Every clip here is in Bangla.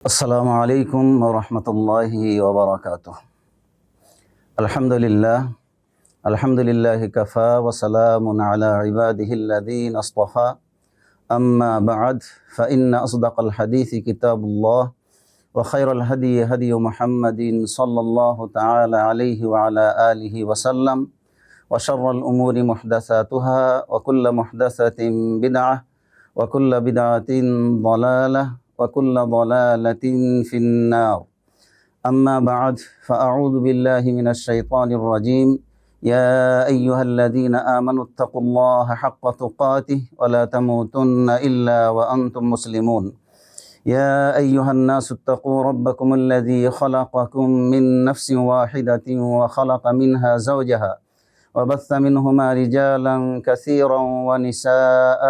আসসালামু আলাইকুম ওয়া রাহমাতুল্লাহি ওয়া বারাকাতুহু। আলহামদুলিল্লাহি কাফা ওয়া সালামুন আলা ইবাদিহিল্লাযীনা আসতাফা। আম্মা বা'দ, ফাইন্না আসদাকাল হাদীসি কিতাবুল্লাহ ওয়া খায়রাল হাদী হাদী মুহাম্মাদিন সাল্লাল্লাহু তাআলা আলাইহি ওয়া আলা আলিহি ওয়া সাল্লাম। ওয়া শাররাল উমুরি মুহদাসাতুহা ওয়া কুল্লু মুহদাসাতিন বিদআহ ওয়া কুল্লু বিদআতিন দালালাহ وكل ضلالة في النار. أما بعد فأعوذ بالله من الشيطان الرجيم. يا أيها الذين آمنوا اتقوا الله حق تقاته ولا تموتن إلا وأنتم مسلمون. يا أيها الناس اتقوا ربكم الذي خلقكم من نفس واحدة وخلق منها زوجها وبث منهما رجالا كثيرا ونساء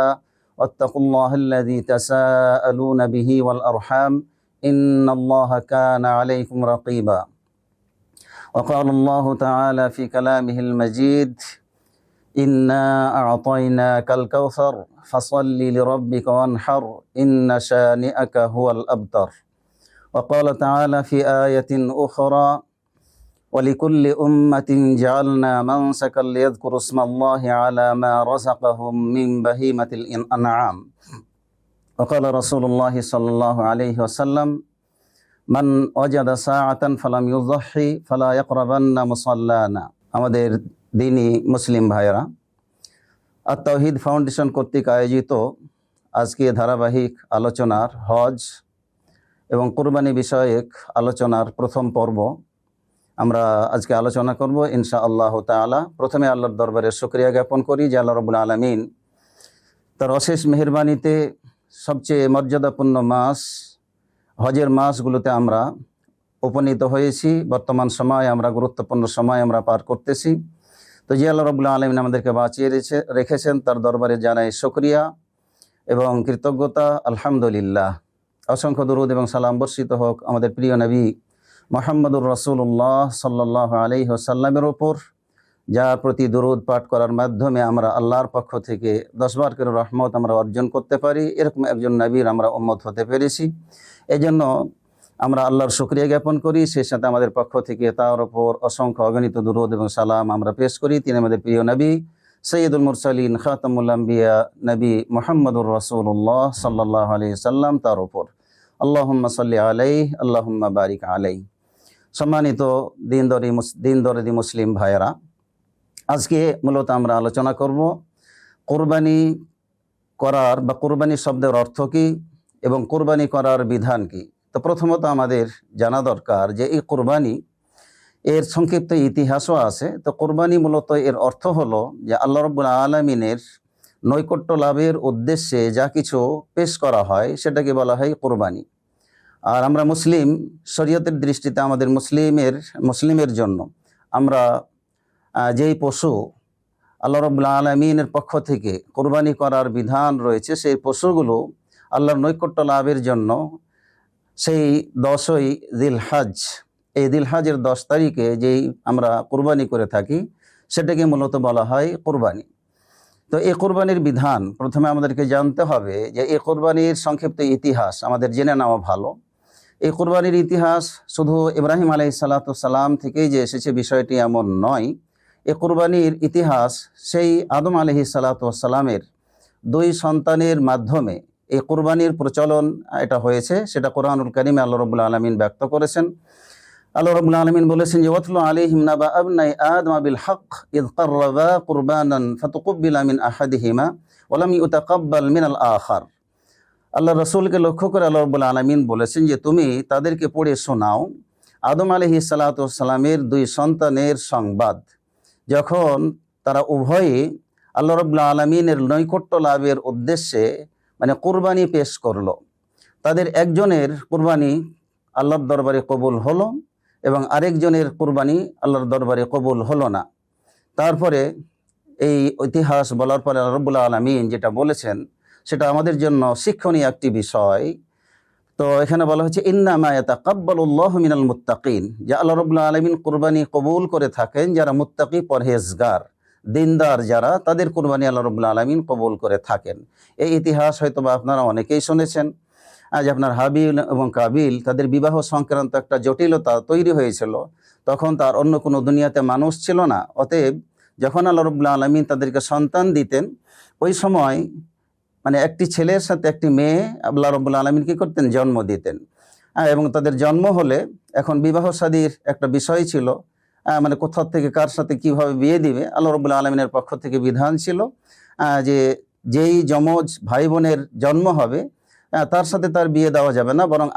واتقوا الله الذي تساءلون به والأرحام إن الله كان عليكم رقيبا. وقال الله تعالى في كلامه المجيد: إنا أعطيناك الكوثر فصل لربك وانحر إن شانئك هو الأبتر. وقال تعالى في آية أخرى: ولكل أمة جعلنا منسكا ليذكروا اسم الله على ما رزقهم من بهيمة الأنعام. وقال رسول الله صلى الله عليه وسلم: من وجد ساعة فلم يضحي فلا يقربن مصلانا. আমাদের দিনী মুসলিম ভাইরা, আত-তাওহীদ ফাউন্ডেশন কর্তৃক আয়োজিত আজকে ধারাবাহিক আলোচনার হজ এবং কুরবানি বিষয়ক আলোচনার প্রথম পর্ব আমরা আজকে আলোচনা করব ইনশাআল্লাহ তাআলা। প্রথমে আল্লাহর দরবারে শুকরিয়া জ্ঞাপন করি যে আল্লাহ রাব্বুল আলামিন তার অশেষ মেহেরবানিতে সবচেয়ে মর্যাদাপূর্ণ মাস হজের মাসগুলোতে আমরা উপনীত হয়েছি। বর্তমান সময় আমরা গুরুত্বপূর্ণ সময় আমরা পার করতেছি। তো যে আল্লাহ রাব্বুল আলামিন আমাদেরকে বাঁচিয়ে রেখেছেন তার দরবারে জানাই শুকরিয়া এবং কৃতজ্ঞতা। আলহামদুলিল্লাহ। অসংখ্য দরুদ এবং সালাম বর্ষিত হোক আমাদের প্রিয় নবী মুহাম্মদুর রাসূলুল্লাহ সাল্লাল্লাহু আলাইহি ওয়াসাল্লামের উপর, যার প্রতি দরুদ পাঠ করার মাধ্যমে আমরা আল্লাহর পক্ষ থেকে 10 বার করে রহমত আমরা অর্জন করতে পারি। এরকম একজন নবীর আমরা উম্মত হতে পেরেছি। এজন্য আমরা আল্লাহর শুকরিয়া জ্ঞাপন করি। সেই সাথে আমাদের পক্ষ থেকে তার উপর অসংখ্য অগণিত দরুদ এবং সালাম আমরা পেশ করি। তিনি আমাদের প্রিয় নবী সৈয়দুল মুরসালিন খাতামুল আম্বিয়া নবী মুহাম্মদুর রাসূলুল্লাহ সাল্লাল্লাহু আলাইহি ওয়াসাল্লাম তার উপর। আল্লাহুম্মা সাল্লি আলাইহি আল্লাহুম্মা বারিক আলাইহি। সম্মানিত দিনদরদি মুসলিম ভাইয়েরা, আজকে মূলত আমরা আলোচনা করব কোরবানি করার বা কোরবানি শব্দের অর্থ কী এবং কোরবানি করার বিধান কী। তো প্রথমত আমাদের জানা দরকার যে এই কোরবানি এর সংক্ষিপ্ত ইতিহাসও আছে। তো কোরবানি মূলত এর অর্থ হলো যে আল্লাহ রাব্বুল আলামিনের নৈকট্য লাভের উদ্দেশ্যে যা কিছু পেশ করা হয় সেটাকে বলা হয় কোরবানি। আর আমরা মুসলিম শরীয়তের দৃষ্টিতে আমাদের মুসলিমের জন্য আমরা যেই পশু আল্লাহ রাব্বুল আলামিনের পক্ষ থেকে কোরবানি করার বিধান রয়েছে সেই পশুগুলো আল্লাহর নৈকট্য লাভের জন্য সেই 10ই জিলহজ, এই জিলহজের 10 তারিখে যেই আমরা কোরবানি করে থাকি সেটাকে মূলত বলা হয় কোরবানি। তো এই কোরবানির বিধান প্রথমে আমাদেরকে জানতে হবে যে এই কোরবানির সংক্ষিপ্ত ইতিহাস আমাদের জেনে নেওয়া ভালো। এই কোরবানির ইতিহাস শুধু ইব্রাহিম আলাইহিস সালাতু সালাম থেকেই যে এসেছে বিষয়টি এমন নয়। এই কোরবানির ইতিহাস সেই আদম আলাইহিস সালাতু সালামের 2 সন্তানের মাধ্যমে এই কোরবানির প্রচলন এটা হয়েছে। সেটা কোরআনুল কারীমে আল্লাহ রাব্বুল আলামিন ব্যক্ত করেছেন। আল্লাহ রাব্বুল আলামিন বলেছেন যে ওয়াতলু আলাইহিম নাবা আবনাই আদম বিল হক ইয কাররাবা কুরবানান ফাতুকব্বিলা মিন আহাদিহিমা ওয়া লাম ইউতাকাব্বাল মিনাল আখার। আল্লাহ রাসূলকে লক্ষ্য করে আল্লাহ রাব্বুল আলামিন বলেছেন যে তুমি তাদেরকে পড়ে শোনাও আদম আলাইহিস সালাতু সালামের 2 সন্তানের সংবাদ, যখন তারা উভয়ে আল্লাহ রাব্বুল আলামিনের নৈকট্য লাভের উদ্দেশ্যে মানে কুরবানি পেশ করলো। তাদের একজনের কুরবানি আল্লাহর দরবারে কবুল হলো এবং আরেকজনের কুরবানি আল্লাহর দরবারে কবুল হলো না। তারপরে এই ইতিহাস বলার পরে আল্লাহ রাব্বুল আলামিন যেটা বলেছেন সেটা আমাদের জন্য শিক্ষণীয় একটি বিষয়। তো এখানে বলা হচ্ছে ইন্নামা ইয়াতাকাব্বালুল্লাহু মিনাল মুত্তাকিন, যে আল্লাহ রাব্বুল আলামিন কুরবানি কবুল করে থাকেন যারা মুত্তাকি, পরহেজগার, দিনদার যারা, তাদের কুরবানি আল্লাহ রাব্বুল আলামিন কবুল করে থাকেন। এই ইতিহাস হয়তো বা আপনারা অনেকেই শুনেছেন। যে আপনার হাবিল এবং কাবিল তাদের বিবাহ সংক্রান্ত একটা জটিলতা তৈরি হয়েছিল। তখন তার অন্য কোনো দুনিয়াতে মানুষ ছিল না। অতএব যখন আল্লাহ রাব্বুল আলামিন তাদেরকে সন্তান দিতেন, ওই সময় মানে একটি ছেলের সাথে একটি মেয়ে আল্লাহ রাব্বুল আলামিন কি করতেন, জন্ম দিতেন। এবং তাদের জন্ম হলে এখন বিবাহ শাদীর একটা বিষয় ছিল, মানে কোথা থেকে কার সাথে কিভাবে বিয়ে দিবে। আল্লাহ রাব্বুল আলামিনের পক্ষ থেকে বিধান ছিল যে যেই যমজ ভাই বোনের জন্ম হবে তার সাথে তার বিয়ে দেওয়া যাবে না, বরং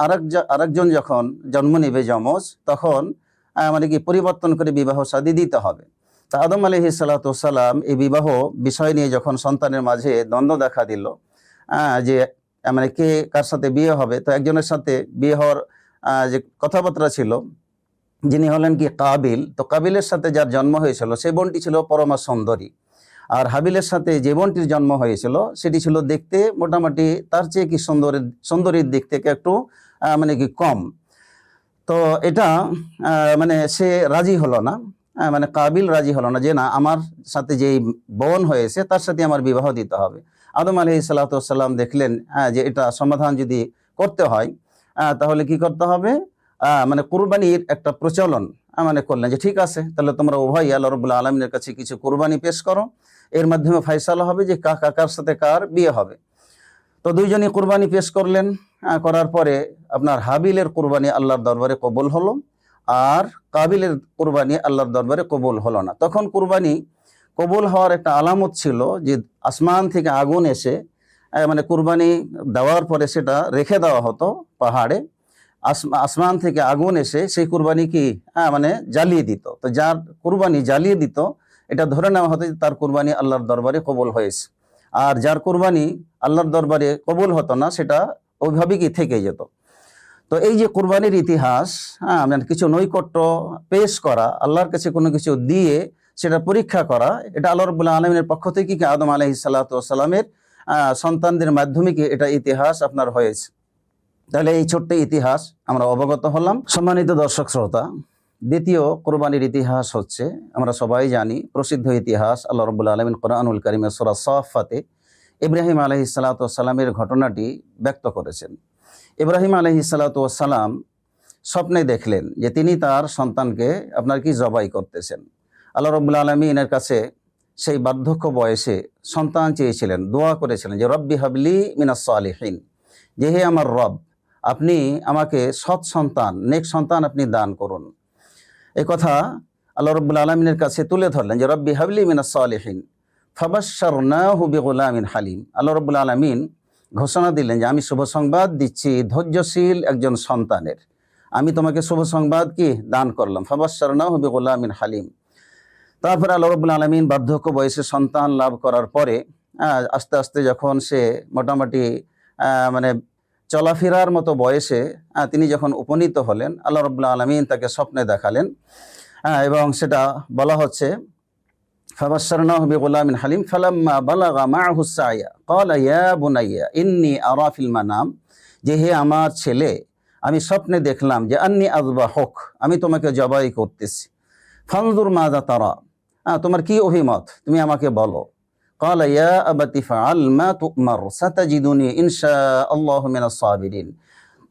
আরেকজন যখন জন্ম নেবে যমজ, তখন মানে কি পরিবর্তন করে বিবাহ শাদী দিতে হবে। তা আদম আলাইহিস সালাতু ওয়াস সালাম এই বিবাহ বিষয় নিয়ে যখন সন্তানের মাঝে দ্বন্দ্ব দেখা দিল, যে মানে কে কার সাথে বিয়ে হবে, তো একজনের সাথে বিয়ে হওয়ার যে কথাবার্তা ছিল, যিনি হলেন কি কাবিল। তো কাবিলের সাথে যার জন্ম হয়েছিল সেই বোনটি ছিল পরমা সুন্দরী, আর হাবিলের সাথে যে বোনটির জন্ম হয়েছিল সেটি ছিল দেখতে মোটামুটি তার চেয়ে কি সুন্দরীর দিক থেকে একটু মানে কি কম। তো এটা মানে সে রাজি হলো না, মানে কাবিল রাজি হলো না যে না, আমার সাথে যেই বোন হয়েছে তার সাথে আমার বিবাহ দিতে হবে। আদম আলাইহিস সালাতু ওয়াস সালাম দেখলেন যে এটা সমাধান যদি করতে হয় তাহলে কি করতে হবে, মানে কুরবানির একটা প্রচলন মানে করলেন যে ঠিক আছে, তাহলে তোমরা উভয় আল্লাহ রাব্বুল আলামিনের কাছে কিছু কুরবানি পেশ করো, এর মাধ্যমে ফয়সালা হবে যে কার সাথে কার বিয়ে হবে। তো দুইজনই কুরবানি পেশ করলেন। করার পরে আপনার হাবিলের কুরবানি আল্লাহর দরবারে কবুল হলো, আর কাবিলের কুরবানি আল্লাহর দরবারে কবুল হলো না। তখন কুরবানি কবুল হওয়ার একটা আলামত ছিল যে আসমান থেকে আগুন এসে মানে কুরবানি দেওয়ার পরে সেটা রেখে দেওয়া হতো পাহাড়ে, আসমান থেকে আগুন এসে সেই কুরবানি কি মানে জ্বালিয়ে দিত। তো যার কুরবানি জ্বালিয়ে দিত এটা ধরে নেওয়া হতো যে তার কুরবানি আল্লাহর দরবারে কবুল হয়েছে, আর যার কুরবানি আল্লাহর দরবারে কবুল হতো না সেটা ওইভাবে কি থেকে যেত। তো এই যে কুরবানির ইতিহাস, মানে কিছু নৈকট্য পেশ করা, আল্লাহর কাছে কোনো কিছু দিয়ে সেটা পরীক্ষা করা, এটা আল্লাহ রাব্বুল আলামিনের পক্ষ থেকে কি আদম আলাইহিস সালাতু ওয়াস সালামের সন্তানদের মাধ্যমে কি এটা ইতিহাস আপনার হয়েছে। তাহলে এই ছোট্ট ইতিহাস আমরা অবগত হলাম। সম্মানিত দর্শক শ্রোতা, দ্বিতীয় কোরবানির ইতিহাস হচ্ছে, আমরা সবাই জানি প্রসিদ্ধ ইতিহাস, আল্লাহ রাব্বুল আলামিন কোরআনুল কারীমের সূরা সাফফাতে ইব্রাহিম আলাইহিস সালাতু ওয়াস সালামের ঘটনাটি ব্যক্ত করেছেন। ইব্রাহিম আলাইহিস সালাতু ওয়াস সালাম স্বপ্নে দেখলেন যে তিনি তার সন্তানকে আপনার কি জবাই করতেছেন। আল্লাহ রাব্বুল আলামিনের কাছে সেই বার্ধক্য বয়সে সন্তান চেয়েছিলেন, দোয়া করেছিলেন যে রব্বি হাবলি মিনাস সালিহিন, যে হে আমার রব, আপনি আমাকে সৎ সন্তান, নেক সন্তান আপনি দান করুন। এই কথা আল্লাহ রাব্বুল আলামিনের কাছে তুলে ধরলেন যে রব্বি হাবলি মিনাস সালিহিন ফাবাশশারনাহু বিগুলামিন হালিম। আল্লাহ রাব্বুল আলামিন ঘোষণা দিলেন যে আমি শুভ সংবাদ দিচ্ছি ধৈর্যশীল একজন সন্তানের, আমি তোমাকে শুভ সংবাদ কি দান করলাম, ফাবাশশারনাহু বিগুলামিন হালিম। তারপরে আল্লাহ রাব্বুল আলামিন বার্ধক্য বয়সে সন্তান লাভ করার পরে আস্তে আস্তে যখন সে মোটামুটি মানে চলাফেরার মতো বয়সে তিনি যখন উপনীত হলেন, আল্লাহ রাব্বুল আলামিন তাকে স্বপ্নে দেখালেন, এবং সেটা বলা হচ্ছে ফাবাশশারনাহু বিগুলামিন হালিম ফালাম্মা বালাগা মাআহু সায়া ক্বালা ইয়া বুনাইয়া ইন্নী আরা ফিল মানাম, যে হে আমার ছেলে, আমি স্বপ্নে দেখলাম যে আন্নী আযবাহুক, আমি তোমাকে জবাই করতেছি, ফানজুর মাযা তারা, তোমার কি অভিমত তুমি আমাকে বলো। ক্বালা ইয়া আবাতি ফাআল মা তু'মার সাতাজিদুনি ইনশাআল্লাহু মিনাস সাবিরিন।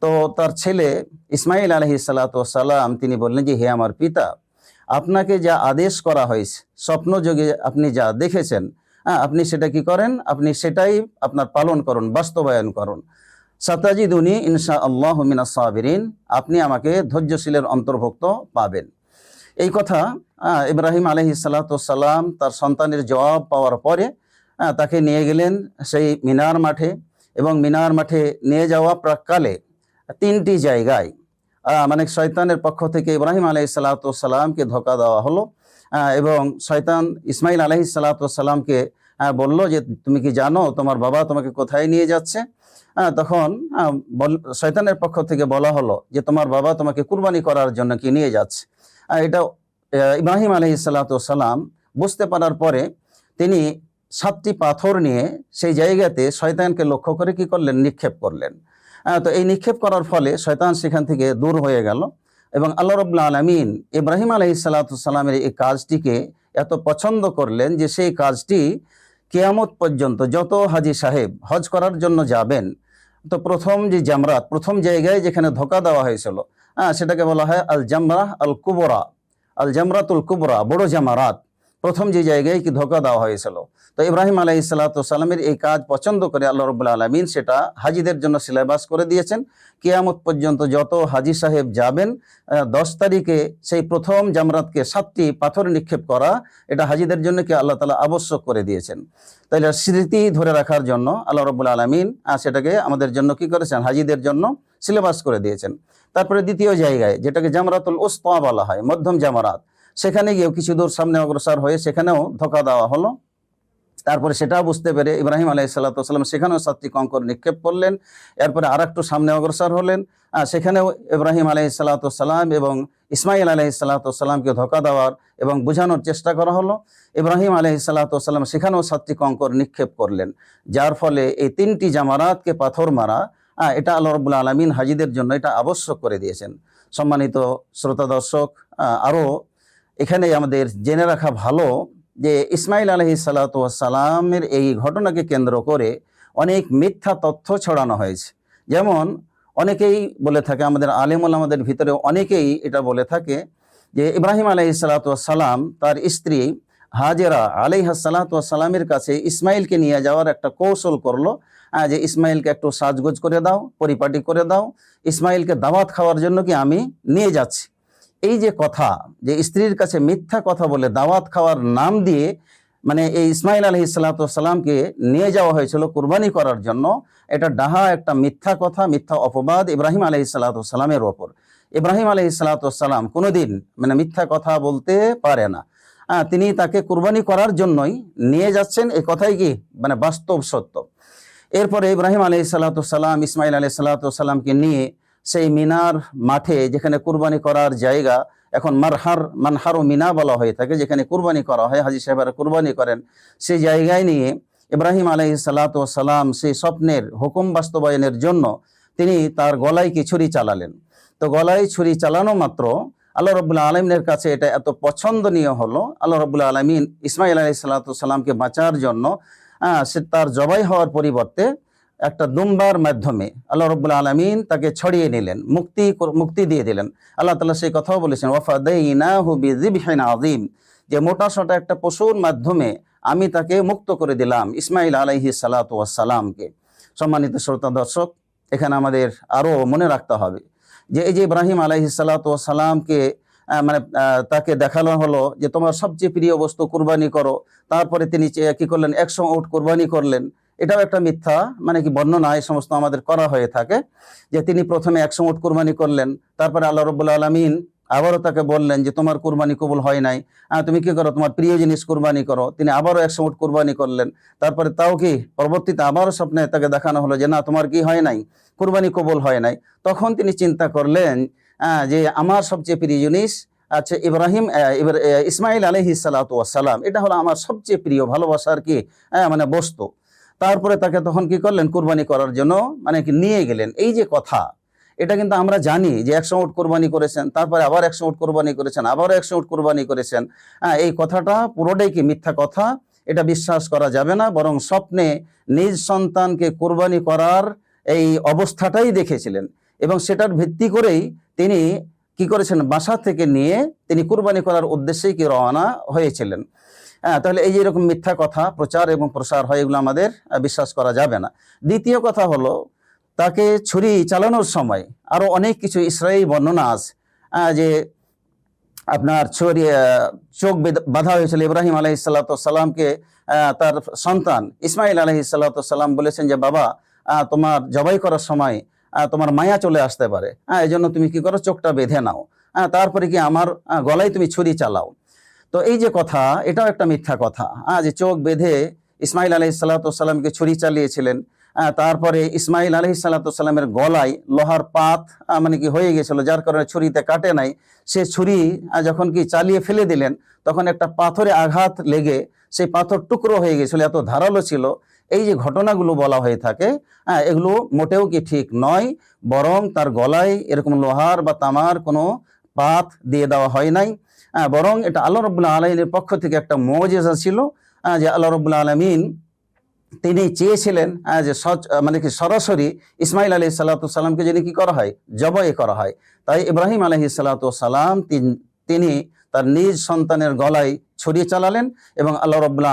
তো তার ছেলে ইসমাঈল আলাইহিস সালাতু ওয়াস সালাম তিনি বললেন যে হে আমার পিতা, আপনাকে যা আদেশ করা হয়েছে, স্বপ্নযোগে আপনি যা দেখেছেন, আপনি সেটা কি করেন, আপনি সেটাই আপনার পালন করুন, বাস্তবায়ন করুন। সাতাজিদুনি ইনশাআল্লাহু মিনাস সাবিরিন, আপনি আমাকে ধৈর্যশীলের অন্তর্ভুক্ত পাবেন। এই কথা ইব্রাহিম আলাইহিস সালাতু ওয়াস সালাম তার সন্তানের জবাব পাওয়ার পরে তাকে নিয়ে গেলেন সেই মিনার মাঠে, এবং মিনার মাঠে নিয়ে যাওয়া প্রাককালে তিনটি জায়গায় মানে শয়তানের পক্ষ থেকে ইব্রাহিম আলাইহিস সালাতু ওয়াস সালামকে ধোঁকা দেওয়া হলো, এবং শয়তান ইসমাঈল আলাইহিস সালাতু ওয়াস সালামকে বলল যে তুমি কি জানো তোমার বাবা তোমাকে কোথায় নিয়ে যাচ্ছে। তখন শয়তানের পক্ষ থেকে বলা হলো যে তোমার বাবা তোমাকে কুরবানি করার জন্য কি নিয়ে যাচ্ছে। এটা ইব্রাহিম আলাইহিস সালাতু ওয়াস সালাম বুঝতে পারার পরে তিনি 7টি পাথর নিয়ে সেই জায়গাতে শয়তানকে লক্ষ্য করে কি করলেন, নিক্ষেপ করলেন। তো এই নিক্ষেপ করার ফলে শয়তান সেখান থেকে দূর হয়ে গেল, এবং আল্লাহ রাব্বুল আলামিন ইব্রাহিম আলাইহিস সালাতু ওয়াস সালামের এই কাজটিকে এত পছন্দ করলেন যে সেই কাজটি কিয়ামত পর্যন্ত যত হাজী সাহেব হজ করার জন্য যাবেন, তো প্রথম যে জামরাত, প্রথম জায়গায় যেখানে ধোঁকা দেওয়া হয়েছিল, সেটাকে বলা হয় আল জামরাহ আল কুবরা, আল জামরাতুল কুবরা, বড় জামারাত। প্রথম যে জায়গায় কি ধোঁকা দেওয়া হয়েছিল, তো ইব্রাহিম আলাইহিস সালাতু ওয়াস সালামের এই কাজ পছন্দ করে আল্লাহ রাব্বুল আলামিন সেটা হাজিদের জন্য সিলেবাস করে দিয়েছেন। কিয়ামত পর্যন্ত যত হাজি সাহেব যাবেন, 10 তারিখে সেই প্রথম জামরাতকে 7টি পাথর নিক্ষেপ করা, এটা হাজিদের জন্য কি আল্লাহ তাআলা আবশ্যক করে দিয়েছেন। তাইলে স্মৃতি ধরে রাখার জন্য আল্লাহ রাব্বুল আলামিন সেটাকে আমাদের জন্য কি করেছেন, হাজিদের জন্য সিলেবাস করে দিয়েছেন। তারপরে দ্বিতীয় জায়গায়, যেটাকে জামরাতুল উসতা বলা হয়, মধ্যম জামারাত, সেখানে গিয়েও কিছু দূর সামনে অগ্রসর হয়ে সেখানেও ধোঁকা দেওয়া হলো। তারপরে সেটাও বুঝতে পেরে ইব্রাহিম আলাইহিস সালাতু ওয়াস সালাম সেখানেও 7টি কঙ্কর নিক্ষেপ করলেন। এরপরে আরেকটু সামনে অগ্রসর হলেন, সেখানেও ইব্রাহিম আলাইহিস সালাতু ওয়াস সালাম এবং ইসমাইল আলাইহিস সালাতু ওয়াস সালামকে ধোঁকা দেওয়ার এবং বোঝানোর চেষ্টা করা হলো। ইব্রাহিম আলাইহিস সালাতু ওয়াস সালাম সেখানেও 7টি কঙ্কর নিক্ষেপ করলেন, যার ফলে এই 3টি জামারাতকে পাথর মারা, এটা আল্লাহ রাব্বুল আলামিন হাজিদের জন্য এটা আবশ্যক করে দিয়েছেন। সম্মানিত শ্রোতা দর্শক, আরও এখানে আমাদের জেনে রাখা ভালো যে ইসমাইল আলাইহিস সালাতু ওয়াস সালামের এই ঘটনাকে কেন্দ্র করে অনেক মিথ্যা তথ্য ছড়ানো হয়েছে। যেমন অনেকেই বলে থাকে, আমাদের আলেম ওলামাদের ভিতরে অনেকেই এটা বলে থাকে যে ইব্রাহিম আলাইহিস সালাতু ওয়াস সালাম তার স্ত্রী হাজেরা আলাইহাস সালাতু ওয়াস সালামের কাছে ইসমাইলকে নিয়ে যাওয়ার একটা কৌশল করলো, যে ইসমাইলকে একটু সাজগোজ করে দাও, পরিপাটি করে দাও, ইসমাইলকে দাওয়াত খাওয়ার জন্য কি আমি নিয়ে যাচ্ছি। এই যে কথা, যে স্ত্রীর কাছে মিথ্যা কথা বলে দাওয়াত খাওয়ার নাম দিয়ে মানে এই ইসমাইল আলাইহিস সালাতু ওয়াস সালামকে নিয়ে যাওয়া হয়েছিল কুরবানি করার জন্য, এটা ডাহা একটা মিথ্যা কথা, মিথ্যা অপবাদ ইব্রাহিম আলাইহিস সালাতু ওয়াস সালামের ওপর। ইব্রাহিম আলাইহিস সালাতু ওয়াস সালাম কোনোদিন মানে মিথ্যা কথা বলতে পারে না। তিনি তাকে কুরবানি করার জন্যই নিয়ে যাচ্ছেন, এই কথাই কি মানে বাস্তব সত্য। এরপরে ইব্রাহিম আলাইহিস সালাতু ওয়াস সালাম ইসমাইল আলাইহিস সালাতু ওয়াস সালামকে নিয়ে সেই মিনার মাঠে, যেখানে কুরবানি করার জায়গা, এখন মানহার ও মিনা বলা হয়ে থাকে, যেখানে কুরবানি করা হয়, হাজী সাহেবরা কুরবানি করেন, সেই জায়গায় নিয়ে ইব্রাহিম আলাইহিস সালাতু ওয়াস সালাম সেই স্বপ্নের হুকুম বাস্তবায়নের জন্য তিনি তার গলায় কি ছুরি চালালেন। তো গলায় ছুরি চালানো মাত্র আল্লাহ রাব্বুল আলামিনের কাছে এটা এত পছন্দনীয় হলো, আল্লাহ রাব্বুল আলামিন ইসমাইল আলাইহিস সালাতু ওয়াস সালামকে বাঁচার জন্য সে তার জবাই হওয়ার পরিবর্তে একটা দুম্বার মাধ্যমে আল্লাহ রাব্বুল আলামিন তাকে ছড়িয়ে নিলেন, মুক্তি দিয়ে দিলেন। আল্লাহ তাআলা সেই কথাও বলেছেন, ওয়াফাদাইনাহু বিযিবহিন আযীম, যে মোটা সোটা একটা পশুর মাধ্যমে আমি তাকে মুক্ত করে দিলাম, ইসমাইল আলাইহিস সালাতু ওয়াস সালামকে। সম্মানিত শ্রোতা দর্শক, এখানে আমাদের আরো মনে রাখতে হবে যে এই যে ইব্রাহিম আলাইহিস সালাতু ওয়াস সালামকে মানে তাকে দেখানো হলো যে তোমার সবচেয়ে প্রিয় বস্তু কুরবানি করো, তারপরে তিনি কি করলেন, 100 উট কুরবানি করলেন। এটাও একটা মিথ্যা মানে কি বর্ণনা এই সমস্ত আমাদের করা হয়ে থাকে, যে তিনি প্রথমে 100 উট কুরবানি করলেন, তারপরে আল্লাহ রাব্বুল আলামিন আবারও তাকে বললেন যে তোমার কুরবানি কবুল হয় নাই, তুমি কি করো, তোমার প্রিয় জিনিস কুরবানি করো। তিনি আবারও 100 উট কুরবানি করলেন, তারপরে তাও কি পরবর্তীতে আবারও স্বপ্নে তাকে দেখানো হলো যে না, তোমার কি হয় নাই, কুরবানি কবুল হয় নাই। তখন তিনি চিন্তা করলেন যে আমার সবচেয়ে প্রিয় জিনিস আচ্ছা ইসমাইল আলাইহিস সালাতু ওয়াস সালাম, এটা হলো আমার সবচেয়ে প্রিয় ভালোবাসার কি মানে বস্তু। তারপরে তাকে তখন কি করলেন, কুরবানি করার জন্য মানে কি নিয়ে গেলেন। এই যে কথা, এটা কিন্তু আমরা জানি যে 100 উট কুরবানি করেছেন, তারপরে আবার 100 উট কুরবানি করেছেন, আবারও 100 উট কুরবানি করেছেন। এই কথাটা পুরোটাই কি মিথ্যা কথা, এটা বিশ্বাস করা যাবে না। বরং স্বপ্নে নিজ সন্তানকে কুরবানি করার এই অবস্থাটাই দেখেছিলেন এবং সেটার ভিত্তি করেই তিনি কি করেছেন, বাসা থেকে নিয়ে তিনি কুরবানি করার উদ্দেশ্যেই কি রওনা হয়েছিলেন। তাহলে এই যে এরকম মিথ্যা কথা প্রচার এবং প্রসার হয়, এগুলো আমাদের বিশ্বাস করা যাবে না। দ্বিতীয় কথা হলো, তাকে ছুরি চালানোর সময় আরো অনেক কিছু ইসরাঈলী বর্ণনা আছে, যে আপনার চোখ বাঁধা হয়েছিল ইব্রাহিম আলাইহিস সালাতু ওয়াস সালামকে। তার সন্তান ইসমাইল আলাইহিস সালাতু ওয়াস সালাম বলেছেন যে বাবা, তোমার জবাই করার সময় তোমার মায়া চলে আসতে পারে, এই জন্য তুমি কি করো, চোখটা বেঁধে নাও, তারপরে কি আমার গলায় তুমি ছুরি চালাও। তো এই যে কথা, এটাও একটা মিথ্যা কথা, যে চোখ বেঁধে ইসমাইল আলাইহিস সালাতু ওয়াস সালামকে ছুরি চালিয়েছিলেন। তারপরে ইসমাইল আলাইহিস সালাতু ওয়াস সালামের গলায় লোহার পাত মানে কি হয়ে গেছিল, যার কারণে ছুরিতে কাটে নাই। সে ছুরি যখন কি চালিয়ে ফেলে দিলেন, তখন একটা পাথরে আঘাত লেগে সেই পাথর টুকরো হয়ে গেছিল, এত ধারালো ছিল। এই যে ঘটনাগুলো বলা হয়ে থাকে, এগুলো মোটেও কি ঠিক নয়, বরং তার গলায় এরকম লোহার বা তামার কোনো পাত দিয়ে দেওয়া হয় নাই, বরং এটা আল্লাহ রাব্বুল আলামিনের পক্ষ থেকে একটা মুজিজা ছিল, যে আল্লাহ রাব্বুল আলামিন তিনি চেয়েছিলেন যে মানে কি সরাসরি ইসমাইল আলাইহিস সালাতু সালামকে যিনি কি করা হয়, জবাই করা হয়। তাই ইব্রাহিম আলাইহিস সালাতু সালাম তিনি তার নিজ সন্তানের গলায় ছুরি চালালেন এবং আল্লাহ রাব্বুল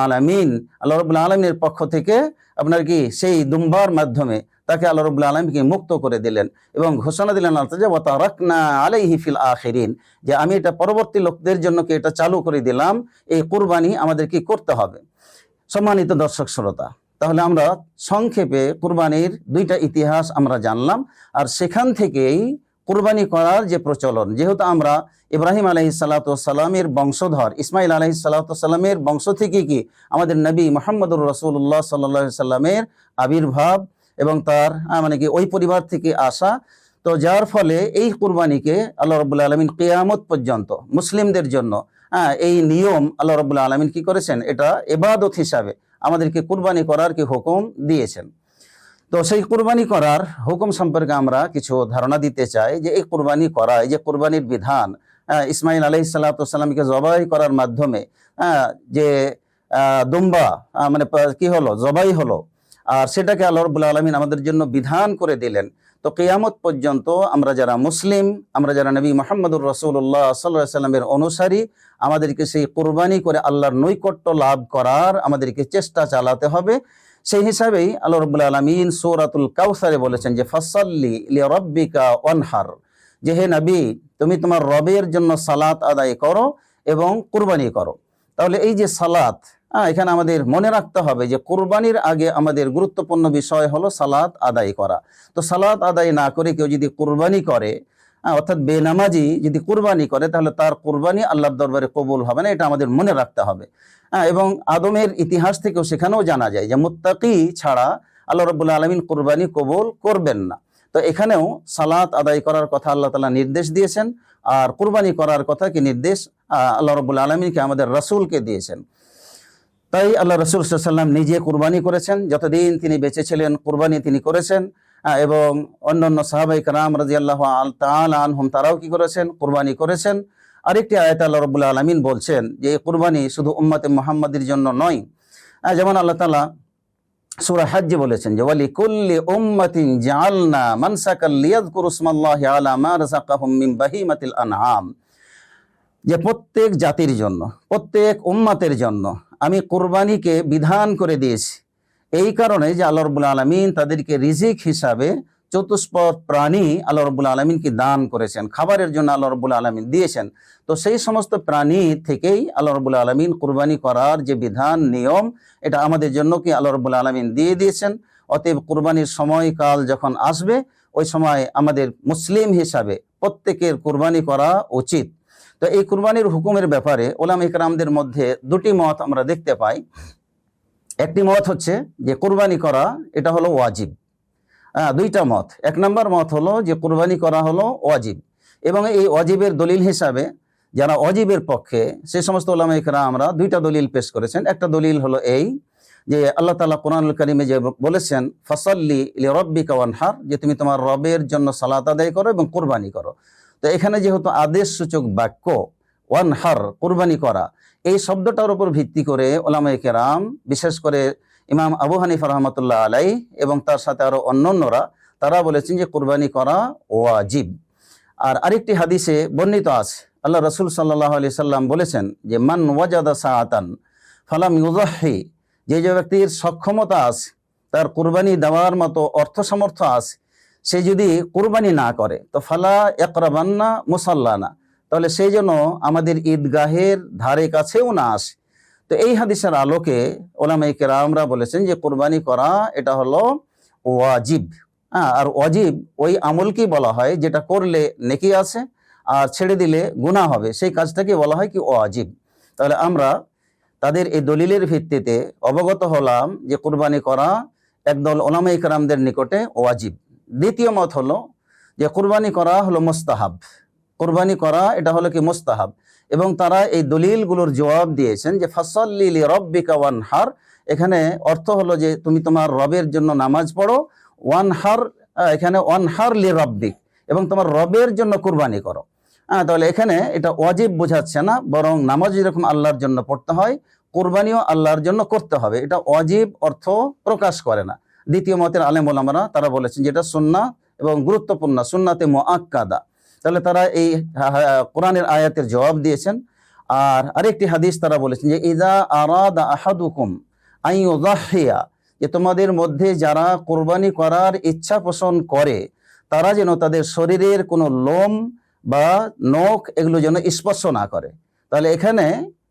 আলামিনের পক্ষ থেকে আপনার কি সেই দুম্বার মাধ্যমে তাকে আল্লাহ রাব্বুল আলামিনকে মুক্ত করে দিলেন এবং ঘোষণা দিলেন আল্লাহ যে ওয়া তারাকনা আলাইহি ফিল আখিরিন, যে আমি এটা পরবর্তী লোকদের জন্য কি এটা চালু করে দিলাম, এই কুরবানি আমাদের কি করতে হবে। সম্মানিত দর্শক শ্রোতা, তাহলে আমরা সংক্ষেপে কুরবানির দুইটা ইতিহাস আমরা জানলাম। আর সেখান থেকেই কুরবানি করার যে প্রচলন, যেহেতু আমরা ইব্রাহিম আলাইহিস সালাতু সালামের বংশধর, ইসমাইল আলাইহিস সালাতু সালামের বংশ থেকে কি আমাদের নবী মুহাম্মদুর রাসূলুল্লাহ সাল্লাল্লাহু আলাইহি সাল্লামের আবির্ভাব এবং তার মানে কি ওই পরিবার থেকে আসা, তো যার ফলে এই কুরবানিকে আল্লাহ রাব্বুল আলামিন কিয়ামত পর্যন্ত মুসলিমদের জন্য এই নিয়ম আল্লাহ রাব্বুল আলামিন কি করেছেন, এটা ইবাদত হিসাবে আমাদেরকে কুরবানি করার কি হুকুম দিয়েছেন। তো সেই কুরবানি করার হুকুম সম্পর্কে আমরা কিছু ধারণা দিতে চাই, যে এই কুরবানি করা, এই যে কুরবানির বিধান, ইসমাইল আলাইহিস সালাতু সালামকে জবাই করার মাধ্যমে যে দুম্বা মানে কি হলো, জবাই হলো, আর সেটাকে আল্লাহ রাব্বুল আলামিন আমাদের জন্য বিধান করে দিলেন। তো কিয়ামত পর্যন্ত আমরা যারা মুসলিম, আমরা যারা নবী মুহাম্মদুর রাসূলুল্লাহ সাল্লাল্লাহু আলাইহি সাল্লামের অনুসারী, আমাদেরকে সেই কুরবানি করে আল্লাহর নৈকট্য লাভ করার আমাদেরকে চেষ্টা চালাতে হবে। সেই হিসাবেই আল্লাহ রাব্বুল আলামিন সূরাতুল কাউসারে বলেছেন যে ফাসাল্লি লিরাব্বিকা ওয়ানহার, যে হে নবী তুমি তোমার রবের জন্য সালাত আদায় করো এবং কুরবানি করো। তাহলে এই যে সালাত, এখানে আমাদের মনে রাখতে হবে যে কুরবানির আগে আমাদের গুরুত্বপূর্ণ বিষয় হলো সালাত আদায় করা। তো সালাত আদায় না করে কেউ যদি কুরবানি করে, অর্থাৎ বেনামাজি যদি কুরবানি করে, তাহলে তার কুরবানি আল্লাহর দরবারে কবুল হবে না, এটা আমাদের মনে রাখতে হবে। এবং আদমের ইতিহাস থেকেও সেখানেও জানা যায় যে মুত্তাকি ছাড়া আল্লাহ রাব্বুল আলামিন কুরবানি কবুল করবেন না। তো এখানেও সালাত আদায় করার কথা আল্লাহ তাআলা নির্দেশ দিয়েছেন, আর কুরবানি করার কথা কি নির্দেশ আল্লাহ রাব্বুল আলামিনকে আমাদের রাসূলকে দিয়েছেন। তাই আল্লাহ রাসূল সাল্লাল্লাহু আলাইহি ওয়াসাল্লাম নিজে কুরবানি করেছেন, যতদিন তিনি বেঁচে ছিলেন কুরবানি তিনি করেছেন, এবং অন্যান্য সাহাবায়ে কেরাম রাদিয়াল্লাহু তাআলা আনহুম তারাও কি করেছেন, কুরবানি করেছেন। আরেকটি আয়াতে আল্লাহ রাব্বুল আলামিন বলছেন যে এই কুরবানি শুধু উম্মতে মুহাম্মাদের জন্য নয়, যেমন আল্লাহ তাআলা সূরা হজ্জে বলেছেন যে ওয়ালিকুল্লি উম্মাতিন জাআলনা মানসাকাল লিয়াযকুরু ইসমাল্লাহি আলা মা রাযাকাহুম মিন বাহিমাতিল আনআম, যে প্রত্যেক জাতির জন্য, প্রত্যেক উম্মতের জন্য আমি কুরবানিকে বিধান করে দিয়েছি, এই কারণে যে আল্লাহ রাব্বুল আলামিন তাদেরকে রিজিক হিসাবে চতুষ্পদ প্রাণী আল্লাহ রাব্বুল আলামিনকে দান করেছেন, খাবারের জন্য আল্লাহ রাব্বুল আলামিন দিয়েছেন। তো সেই সমস্ত প্রাণী থেকেই আল্লাহ রাব্বুল আলামিন কুরবানি করার যে বিধান নিয়ম, এটা আমাদের জন্য কি আল্লাহ রাব্বুল আলামিন দিয়ে দিয়েছেন। অতএব কুরবানির সময়কাল যখন আসবে, ওই সময় আমাদের মুসলিম হিসাবে প্রত্যেকের কুরবানি করা উচিত। তো এই কুরবানির হুকুমের ব্যাপারে উলামা ইকরামদের মধ্যে দুটি মত আমরা দেখতে পাই। একটি মত হচ্ছে যে কুরবানি করা এটা হলো ওয়াজিব। দুইটা মত। এক নম্বর মত হলো যে কুরবানি করা হলো ওয়াজিব, এবং এই ওয়াজিবের দলিল হিসাবে যারা ওয়াজিবের পক্ষে সে সমস্ত উলামা ইকরামরা দুইটা দলিল পেশ করেছেন। একটা দলিল হলো এই যে আল্লাহ তাআলা কোরআনুল কারীমে যে বলেছেন ফাসাল্লি লিরাব্বিকা ওয়ানহার, যে তুমি তোমার রবের জন্য সালাত আদায় করো এবং কুরবানি করো। তো এখানে যেহেতু আদেশ সূচক বাক্য ওয়ানহার, কুরবানি করা, এই শব্দটার উপর ভিত্তি করে উলামা ইকরাম, বিশেষ করে ইমাম আবু হানিফা রাহমাতুল্লাহ আলাইহি এবং তার সাথে আরো অন্যান্যরা, তারা বলেছেন যে কুরবানি করা ওয়াজিব। আর আরেকটি হাদিসে বর্ণিত আছে, আল্লাহ রাসূল সাল্লাল্লাহু আলাইহি সাল্লাম বলেছেন যে মান ওয়াজাদা সাআতান ফালাম ইউযাহি, যে ব্যক্তির সক্ষমতা আছে, তার কুরবানি দেওয়ার মতো অর্থ সামর্থ্য আছে, সে যদি কুরবানি না করে তো ফালা ইয়াকরাবান্না মুসাল্লানা, তাহলে সেই জন্য আমাদের ঈদগাহের ধারে কাছেও না আসে। তো এই হাদিসের আলোকে উলামায়ে কেরামরা বলেছেন যে কুরবানি করা এটা হলো ওয়াজিব। আর ওয়াজিব ওই আমলকেই বলা হয় যেটা করলে নেকি আছে আর ছেড়ে দিলে গুনাহ হবে, সেই কাজটাকে বলা হয় কি ওয়াজিব। তাহলে আমরা তাদের এই দলিলের ভিত্তিতে অবগত হলাম যে কুরবানি করা একদল উলামায়ে কেরামদের নিকটে ওয়াজিব। দ্বিতীয় মত হলো যে কুরবানি করা হলো মুস্তাহাব, কুরবানি করা এটা হলো কি মুস্তাহাব, এবং তারা এই দলিলগুলোর জবাব দিয়েছেন যে ফাসাল্লি লিরাব্বিকা ওয়ানহার, এখানে অর্থ হলো যে তুমি তোমার রবের জন্য নামাজ পড়ো, ওয়ানহার এখানে ওয়ানহার লিরাব্বিক, এবং তোমার রবের জন্য কুরবানি করো। তাহলে এখানে এটা ওয়াজিব বোঝাচ্ছে না, বরং নামাজ যেরকম আল্লাহর জন্য পড়তে হয়, কুরবানিও আল্লাহর জন্য করতে হবে, এটা ওয়াজিব অর্থ প্রকাশ করে না। দ্বিতীয় মতের আলেম ওলামারা তারা বলেছেন যেটা সুন্নাহ এবং গুরুত্বপূর্ণ, সুন্নাতে মুআক্কাদা। তাহলে তারা এই কোরআনের আয়াতের জবাব দিয়েছেন। আর আরেকটি হাদিস তারা বলেছেন যে ইযা আরাদা আহাদুকুম আন ইউযাহিয়া, যে তোমাদের মধ্যে যারা কুরবানি করার ইচ্ছা পোষণ করে তারা যেন তাদের শরীরের কোনো লোম বা নখ এগুলো যেন স্পর্শ না করে। তাহলে এখানে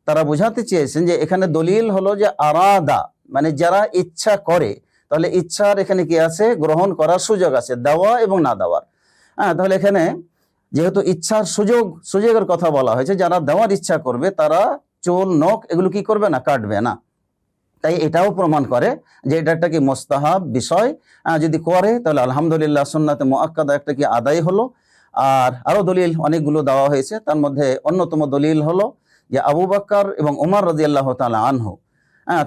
তারা বোঝাতে চেয়েছেন যে এখানে দলিল হলো যে আরাদা মানে যারা ইচ্ছা করে, তাহলে ইচ্ছার এখানে কি আছে, গ্রহণ করার সুযোগ আছে, দেওয়া এবং না দেওয়ার। তাহলে এখানে যেহেতু ইচ্ছার সুযোগের কথা বলা হয়েছে, যারা দেওয়ার ইচ্ছা করবে তারা চুল নখ এগুলো কি করবে না, কাটবে না। তাই এটাও প্রমাণ করে যে এটা একটা কি মুস্তাহাব বিষয়, যদি করে তাহলে আলহামদুলিল্লাহ সুন্নাতে মুআক্কাদা একটা কি আদায় হলো। আর আরো দলিল অনেকগুলো দেওয়া হয়েছে, তার মধ্যে অন্যতম দলিল হলো যে আবু বকর এবং ওমর রাদিয়াল্লাহু তাআলা আনহু,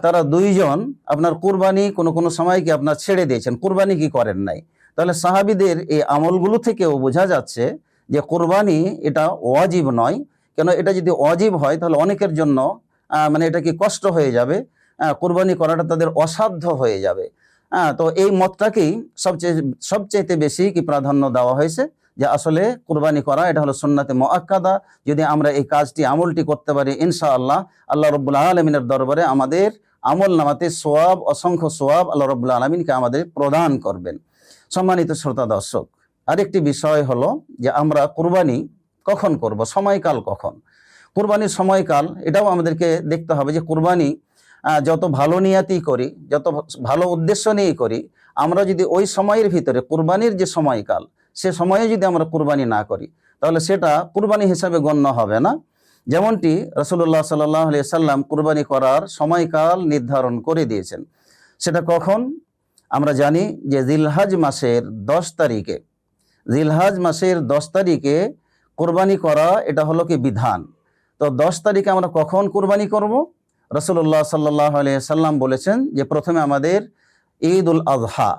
তারা দুইজন আপনার কুরবানি কোনো সময় কি আপনার ছেড়ে দিয়েছেন, কুরবানি কি করেন নাই। তাহলে সাহাবীদের এই আমলগুলো থেকেও বোঝা যাচ্ছে যে কুরবানি এটা ওয়াজিব নয়। কেন, এটা যদি ওয়াজিব হয় তাহলে অনেকের জন্য মানে এটা কি কষ্ট হয়ে যাবে, কুরবানি করাটা তাদের অসাধ্য হয়ে যাবে। তো এই মতটাকেই সবচেয়ে বেশি কি প্রাধান্য দেওয়া হয়েছে, যে আসলে কুরবানি করা এটা হলো সুন্নাতে মুআক্কাদা। যদি আমরা এই কাজটি আমলটি করতে পারি ইনশাআল্লাহ আল্লাহ রাব্বুল আলামিনের দরবারে আমাদের আমল নামাতে সওয়াব, অসংখ্য সওয়াব আল্লাহ রাব্বুল আলামিনকে আমাদের প্রদান করবেন। সম্মানিত শ্রোতা দর্শক, আরেকটি বিষয় হলো যে আমরা কুরবানি কখন করব, সময়কাল কখন। কুরবানির সময়কাল এটাও আমাদেরকে দেখতে হবে যে কুরবানি যত ভালো নিয়াতি করি, যত ভালো উদ্দেশ্য নিয়ে করি, আমরা যদি ওই সময়ের ভিতরে কুরবানির যে সময়কাল সে সময়ে যদি আমরা কুরবানি না করি তাহলে সেটা কুরবানি হিসাবে গণ্য হবে না। যেমনটি রাসূলুল্লাহ সাল্লাল্লাহু আলাইহি সাল্লাম কুরবানি করার সময়কাল নির্ধারণ করে দিয়েছেন। সেটা কখন আমরা জানি যে জিলহজ মাসের 10 তারিখে, জিলহজ মাসের 10 তারিখে কুরবানি করা এটা হলো কি বিধান। তো 10 তারিখে আমরা কখন কুরবানি করব? রাসূলুল্লাহ সাল্লাল্লাহু আলাইহি সাল্লাম বলেছেন যে প্রথমে আমাদের ঈদুল আযহা,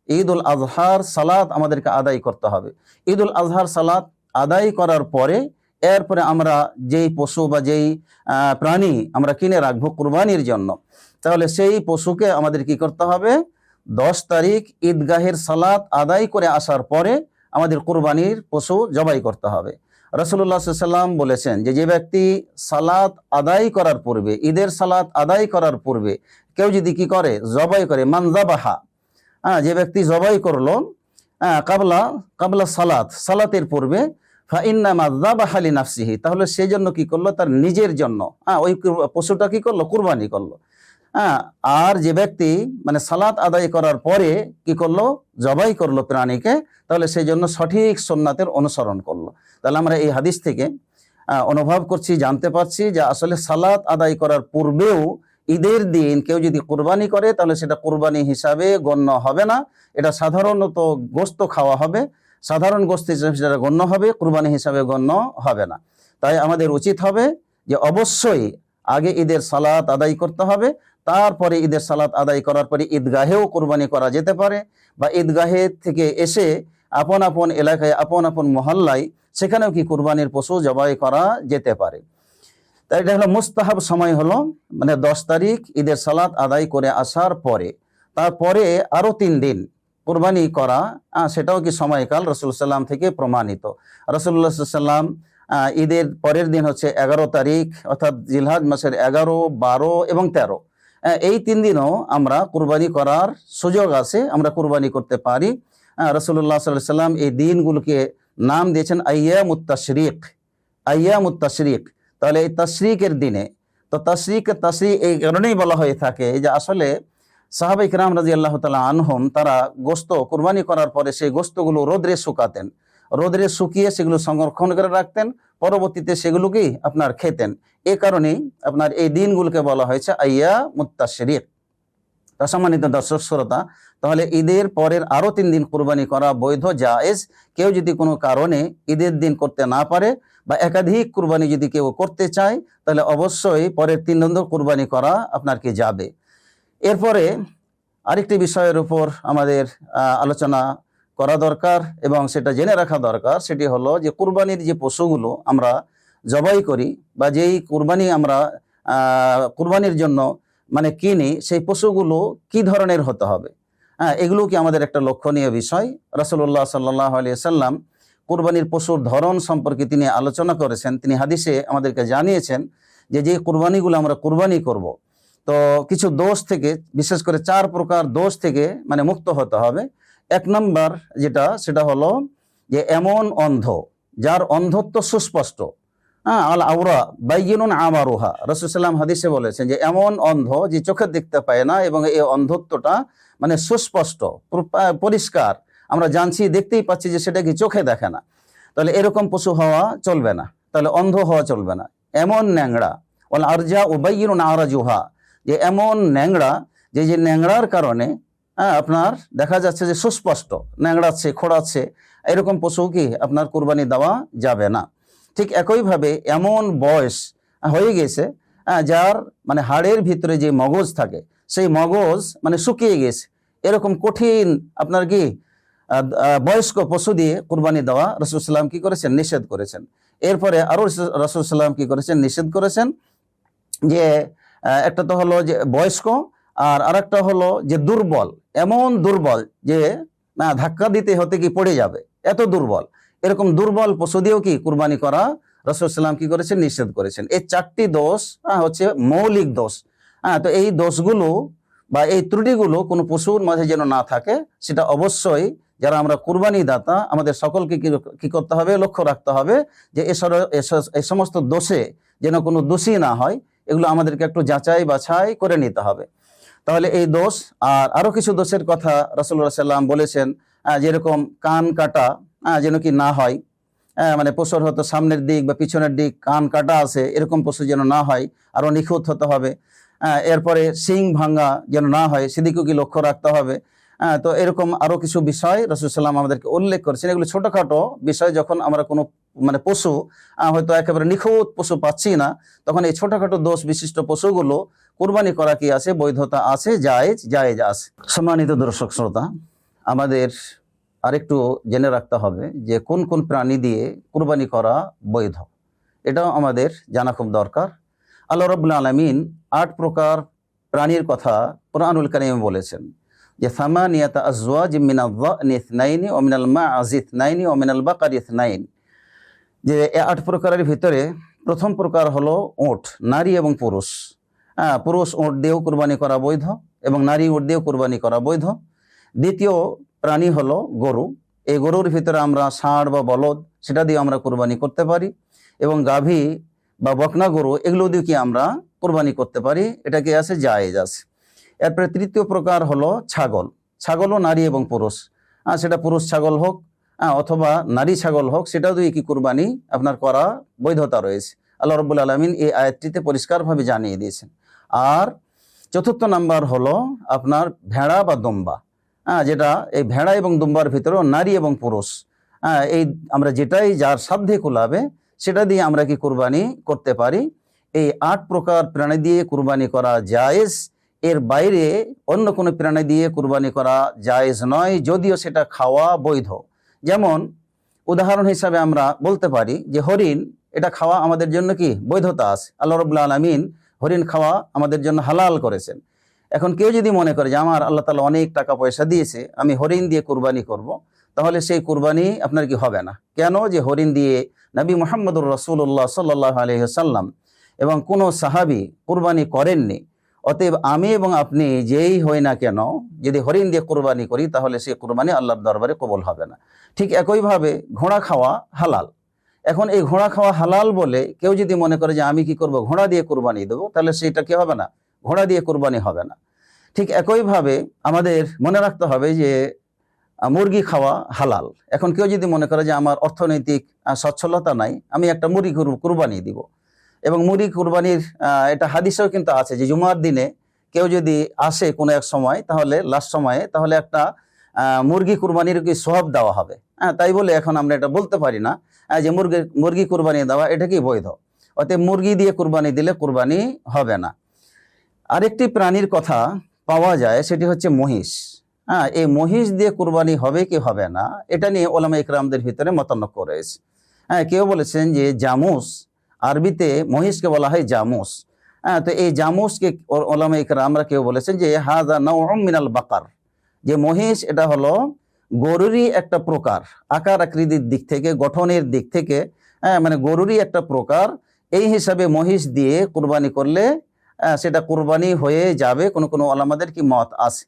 ঈদুল আযহার সালাত আমাদেরকে আদায় করতে হবে। ঈদুল আযহার সালাত আদায় করার পরে এরপরে আমরা যেই পশু বা যেই প্রাণী আমরা কিনে রাখবো কুরবানির জন্য, তাহলে সেই পশুকে আমাদের কি করতে হবে, 10 তারিখ ঈদগাহের সালাত আদায় করে আসার পরে আমাদের কুরবানির পশু জবাই করতে হবে। রাসূলুল্লাহ সাল্লাল্লাহু আলাইহি ওয়াসাল্লাম বলেছেন যে যে ব্যক্তি সালাত আদায় করার পূর্বে, ঈদের সালাত আদায় করার পূর্বে কেউ যদি কি করে, জবাই করে, মান যাবাহা, যে ব্যক্তি জবাই করলো কাবলা সালাতের পূর্বে, ফা ইন্নামা যাবাহা লিনাফসিহি, তাহলে সেই জন্য কি করলো, তার নিজের জন্য ওই পশুটা কি করলো, কুরবানি করলো। আর যে ব্যক্তি মানে সালাত আদায় করার পরে কি করলো, জবাই করলো প্রাণীকে, তাহলে সেই জন্য সঠিক সুন্নাতের অনুসরণ করলো। তাহলে আমরা এই হাদিস থেকে অনুভব করছি, জানতে পারছি যে আসলে সালাত আদায় করার পূর্বেও ঈদের দিন কেউ যদি কুরবানি করে তাহলে সেটা কুরবানি হিসাবে গণ্য হবে না। এটা সাধারণত গোস্ত খাওয়া হবে, সাধারণ গোস্ত হিসাবে সেটা গণ্য হবে, কুরবানি হিসাবে গণ্য হবে না। তাই আমাদের উচিত হবে যে অবশ্যই আগে ঈদের সালাত আদায় করতে হবে, তারপরে ঈদের সালাত আদায় করার পরে ঈদগাহেও কুরবানি করা যেতে পারে, বা ঈদগাহে থেকে এসে আপন আপন এলাকায়, আপন আপন মহল্লায় সেখানেও কি কুরবানির পশু জবাই করা যেতে পারে। তাই এটা হলো মুস্তাহাব সময়, হলো মানে 10 তারিখ ঈদের সালাত আদায় করে আসার পরে, তারপরে আরো 3 দিন কুরবানি করা, সেটাও কি সময়কাল রাসূল সাল্লাম থেকে প্রমাণিত। রাসূলুল্লাহ সাল্লাম ঈদের পরের দিন হচ্ছে 11 তারিখ, অর্থাৎ জিলহজ মাসের 11, 12 এবং 13, এই 3 দিনও আমরা কুরবানি করার সুযোগ আছে, আমরা কুরবানি করতে পারি। রাসূলুল্লাহ সাল্লাল্লাহু আলাইহি সাল্লাম এই দিনগুলোকে নাম দিয়েছেন আইয়ামুত তাশরিক, আইয়ামুত তাশরিক। তাহলে এই তাশরিকের দিনে, তো তাশরিক এই কারণেই বলা হয়ে থাকে যে আসলে সাহাবায়ে কিরাম রাদিয়াল্লাহু তাআলা আনহুম তারা গোশত কুরবানি করার পরে সেই গোশতগুলো রোদরে শুকাতেন, রোদরে শুকিয়ে সেগুলো সংরক্ষণ করে রাখতেন, পরবর্তীতে সেগুলোকে আপনার খেতেন। এই কারণেই আপনার এই দিনগুলোকে বলা হয়েছে আইয়ামুত তাশরিক। সম্মানিত দর্শক শ্রোতা, তাহলে ঈদের পরের আরো 3 দিন কুরবানি করা বৈধ, জায়েজ। কেউ যদি কোনো কারণে ঈদের দিন করতে না পারে বা একাধিক কুরবানি যদি কেউ করতে চায় তাহলে অবশ্যই পরের 3 দিন কুরবানি করা আপনার কি যাবে। এরপরে আরেকটি বিষয়ের উপর আমাদের আলোচনা করা দরকার এবং সেটা জেনে রাখা দরকার, সেটি হলো যে কুরবানির যে পশুগুলো আমরা জবাই করি বা যেই কুরবানি আমরা কুরবানির জন্য মানে কিনি, সেই পশুগুলো কি ধরনের হতে হবে, এগুলো কি আমাদের একটা লক্ষণীয় বিষয়। রাসূলুল্লাহ সাল্লাল্লাহু আলাইহি সাল্লাম কুরবানির পশুর ধরন সম্পর্কে তিনি আলোচনা করেছেন। তিনি হাদিসে আমাদেরকে জানিয়েছেন যে যে কুরবানিগুলো আমরা কুরবানি করব, তো কিছু দোষ থেকে, বিশেষ করে 4 প্রকার দোষ থেকে মানে মুক্ত হতে হবে। 1 নম্বর সেটা হলো যে এমন অন্ধ যার অন্ধত্ব সুস্পষ্ট, আল আওরা বাইয়িনুন আমারুহা, রাসূল সাল্লাল্লাহু আলাইহি হাদিসে বলেছেন যে এমন অন্ধ যে চোখে দেখতে পায় না এবং এই অন্ধত্বটা মানে সুস্পষ্ট, পরিষ্কার, আমরা জানছি, দেখতেই পাচ্ছি যে সেটা কি চোখে দেখে না, তাহলে এরকম পশু হওয়া চলবে না, তাহলে অন্ধ হওয়া চলবে না। এমন ন্যাংরা, ওয়াল আরজা উবাইয়িনুন আরাজুহা, যে এমন ন্যাংরা যে ন্যাংরার কারণে আপনার দেখা যাচ্ছে যে সুস্পষ্ট ন্যাংড়াচ্ছে, খোঁড়াচ্ছে, এরকম পশু কি আপনার কুরবানি দেওয়া যাবে না। ঠিক একইভাবে এমন বয়স হয়ে গেছে যার মানে হাড়ের ভিতরে যে মগজ থাকে সেই মগজ মানে শুকিয়ে গেছে, এরকম কঠিন আপনার কি বয়স্ক পশু দিয়ে কুরবানি দেওয়া রাসূল সাল্লাল্লাহু কি করেছেন, নিষেধ করেছেন। এরপরে আরো রাসূল সাল্লাল্লাহু কি করেছেন, নিষেধ করেছেন যে একটা তো হলো যে বয়স্ক, আর আরেকটা হলো যে দুর্বল, এমন দুর্বল যে ধাক্কা দিতে হতে কি পড়ে যাবে, এত দুর্বল, এরকম দুর্বল পশু দিয়েও কি কুরবানি করা রাসূল সাল্লাল্লাহু কি করেছেন, নিষেধ করেছেন। এই 4টি দোষ হচ্ছে মৌলিক দোষ। তো এই দোষগুলো বা এই ত্রুটিগুলো কোনো পশুর মাঝে যেন না থাকে, সেটা অবশ্যই যারা আমরা কুরবানি দাতা আমাদের সকলকে কি করতে হবে, লক্ষ্য রাখতে হবে যে এই সমস্ত দোষে যেন কোনো দোষী না হয়, এগুলো আমাদেরকে একটু যাচাই বাছাই করে নিতে হবে। তাহলে এই দোষ আর আরো কিছু দোষের কথা রাসূলুল্লাহ সাল্লাল্লাহু আলাইহি ওয়াসাল্লাম বলেছেন, যেরকম কান কাটা যেন কি না হয়, মানে পশুর হয়তো সামনের দিক বা পিছনের দিক কান কাটা আছে, এরকম পশু যেন না হয়, আরো নিখুঁত হতে হবে। এরপরে শিং ভাঙা যেন না হয়, সেদিকেও কি লক্ষ্য রাখতে হবে। তো এরকম আরো কিছু বিষয় রাসূল সাল্লাল্লাহু আলাইহি ওয়াসাল্লাম আমাদেরকে উল্লেখ করেছেন। এগুলো ছোটখাটো বিষয়, যখন আমরা কোনো মানে পশু হয়তো একেবারে নিখুঁত পশু পাচ্ছি না, তখন এই ছোটখাটো দোষ বিশিষ্ট পশুগুলো কুরবানি করা কি আছে, বৈধতা আছে, জায়েজ আছে। সম্মানিত দর্শক শ্রোতা, আমাদের আরেকটু জেনে রাখতে হবে যে কোন কোন প্রাণী দিয়ে কুরবানি করা বৈধ, এটাও আমাদের জানা খুব দরকার। আল্লাহ রাব্বুল আলামিন 8 প্রকার প্রাণীর কথা কুরআনুল কারীমে বলেছেন যে সামানিয়াতা আজওয়াজিম মিনাল যানি ইসনাইনি ওয়া মিনাল মা'আজি ইসনাইনি ওয়া মিনাল বাকারি ইসনাইন, যে এই 8 প্রকারের ভিতরে প্রথম প্রকার হলো উট, নারী এবং পুরুষ। পুরুষ উট দিয়েও কুরবানি করা বৈধ এবং নারী উট দিয়েও কুরবানি করা বৈধ। দ্বিতীয় প্রাণী হলো গরু। এই গরুর ভিতরে আমরা ষাঁড় বা বলদ সেটা দিয়ে আমরা কুরবানি করতে পারি, এবং গাভী বা বকনা গরু এগুলো দিয়ে কি আমরা কুরবানি করতে পারি, এটা কি আছে, জায়েজ আছে। এরপরে তৃতীয় প্রকার হলো ছাগল। ছাগলও নারী এবং পুরুষ, সেটা পুরুষ ছাগল হোক অথবা নারী ছাগল হোক, সেটাও দিয়ে কি কুরবানি আপনার করা বৈধতা রয়েছে। আল্লাহ রাব্বুল আলামিন এই আয়াতটিতে পরিষ্কারভাবে জানিয়ে দিয়েছেন। আর চতুর্থ নাম্বার হলো আপনার ভেড়া বা দুম্বা, যেটা এই ভেড়া এবং দুম্বার ভিতরেও নারী এবং পুরুষ এই আমরা যেটাই যার সাধ্যে কুলাবে সেটা দিয়ে আমরা কি কুরবানি করতে পারি। এই 8 প্রকার প্রাণী দিয়ে কুরবানি করা জায়েজ, এর বাইরে অন্য কোনো প্রাণী দিয়ে কুরবানি করা জায়েজ নয়, যদিও সেটা খাওয়া বৈধ। যেমন উদাহরণ হিসাবে আমরা বলতে পারি যে হরিণ, এটা খাওয়া আমাদের জন্য কি বৈধতা আছে। আল্লাহ রাব্বুল আলামিন হরিণ খাওয়া আমাদের জন্য হালাল করেছেন। এখন কেউ যদি মনে করে যে আমার আল্লাহ তাআলা অনেক টাকা পয়সা দিয়েছে, আমি হরিণ দিয়ে কুরবানি করব, তাহলে সেই কুরবানি আপনার কি হবে না। কেন? যে হরিণ দিয়ে নবী মুহাম্মদুর রাসূলুল্লাহ সাল্লাল্লাহু আলাইহি ওয়াসাল্লাম এবং কোনো সাহাবী কুরবানি করেননি। অতএব আমি এবং আপনি যেই হই না কেন, যদি হরিণ দিয়ে কুরবানি করি তাহলে সেই কুরবানি আল্লাহর দরবারে কবুল হবে না। ঠিক একইভাবে ঘোড়া খাওয়া হালাল। এখন এই ঘোড়া খাওয়া হালাল বলে কেউ যদি মনে করে যে আমি কি করব, ঘোড়া দিয়ে কুরবানি দেবো, তাহলে সেটা কি হবে না, ঘোড়া দিয়ে কুরবানি হবে না। ঠিক একইভাবে আমাদের মনে রাখতে হবে যে মুরগি খাওয়া হালাল। এখন কেউ যদি মনে করে যে আমার অর্থনৈতিক সচ্ছলতা নাই, আমি একটা মুরগি কুরবানি দিব, এবং মুরগি কুরবানির এটা হাদিসেও কিন্তু আছে যে জুমার দিনে কেউ যদি আসে কোনো এক সময়, তাহলে লাস্ট সময়ে, তাহলে একটা মুরগি কুরবানির কি সওয়াব দেওয়া হবে। তাই বলে এখন আমরা এটা বলতে পারি না যে মুরগি কুরবানি দেওয়া এটা কি বৈধ। অতএব মুরগি দিয়ে কুরবানি দিলে কুরবানি হবে না। আরেকটি প্রাণীর কথা পাওয়া যায়, সেটি হচ্ছে মহিষ। এই মহিষ দিয়ে কুরবানি হবে কি হবে না, এটা নিয়ে ওলামা ইকরামদের ভিতরে মতানক্য রয়েছে। কেউ বলেছেন যে জামুস, আরবিতে মহিষকে বলা হয় জামুস, তো এই জামুসকে ওলামা ইকরামরা কেউ বলেছেন যে হাযা নাওউম মিনাল বাকার, যে মহিষ এটা হলো গরুরই একটা প্রকার, আকার আকৃতির দিক থেকে, গঠনের দিক থেকে মানে গরুরই একটা প্রকার। এই হিসাবে মহিষ দিয়ে কুরবানি করলে সেটা কুরবানি হয়ে যাবে। কোনো কোনো ওলামাদের কি মত আছে।